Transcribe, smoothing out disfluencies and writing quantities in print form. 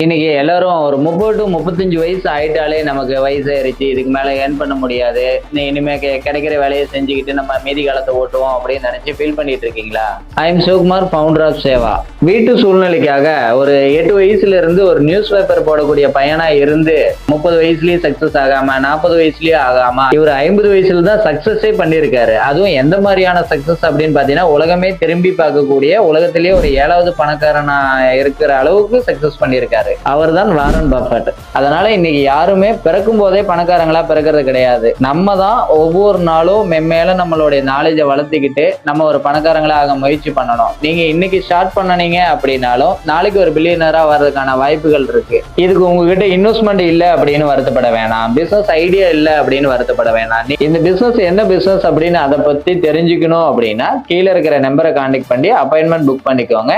இன்னைக்கு எல்லாரும் ஒரு 30 to 35 வயசு ஆயிட்டாலே நமக்கு வயசாயிருச்சு, இதுக்கு மேல ஏர்ன் பண்ண முடியாது, இனிமே கிடைக்கிற வேலையை செஞ்சுக்கிட்டு நம்ம மீதி காலத்தை ஓட்டுவோம் அப்படின்னு நினைச்சு ஃபீல் பண்ணிட்டு இருக்கீங்களா? I am Sivakumar, founder of Seva. வீட்டு சூழ்நிலைக்காக ஒரு 8 வயசுல இருந்து ஒரு நியூஸ் பேப்பர் போடக்கூடிய பையனா இருந்து 30 வயசுலயும் சக்சஸ் ஆகாம 40 வயசுலயும் ஆகாம இவர் 50 வயசுல தான் சக்சஸே பண்ணிருக்காரு. அதுவும் எந்த மாதிரியான சக்சஸ் அப்படின்னு பாத்தீங்கன்னா, உலகமே திரும்பி பார்க்கக்கூடிய, உலகத்திலேயே ஒரு 7வது பணக்காரனா இருக்கிற அளவுக்கு சக்சஸ் பண்ணிருக்காரு. அவர் தான் வாரன் பஃபெட். அதனால இன்னைக்கு யாருமே பிறக்கும் போதே பணக்காரங்களா பிறக்கிறது கிடையாது. நம்ம தான் ஒவ்வொரு நாளும் மென்மேல நம்மளுடைய நாலேஜை வளர்த்துக்கிட்டு நம்ம ஒரு பணக்காரங்களா ஆக முயற்சி பண்ணணும். நீங்க இன்னைக்கு ஸ்டார்ட் பண்ணனீங்க அப்படின்னாலும் நாளைக்கு ஒரு பில்லியனரா வர்றதுக்கான வாய்ப்புகள் இருக்கு. இதுக்கு உங்ககிட்ட இன்வெஸ்ட்மெண்ட் இல்ல அப்படின்னு வருத்தப்பட வேணாம், பிசினஸ் ஐடியா இல்ல அப்படின்னு வருத்தப்பட வேணாம். இந்த பிசினஸ் என்ன பிசினஸ் அப்படின்னு அதை பத்தி தெரிஞ்சுக்கணும் அப்படின்னா கீழே இருக்கிற நம்பரை கான்டாக்ட் பண்ணி அப்பாயின்மெண்ட் புக் பண்ணிக்கோங்க.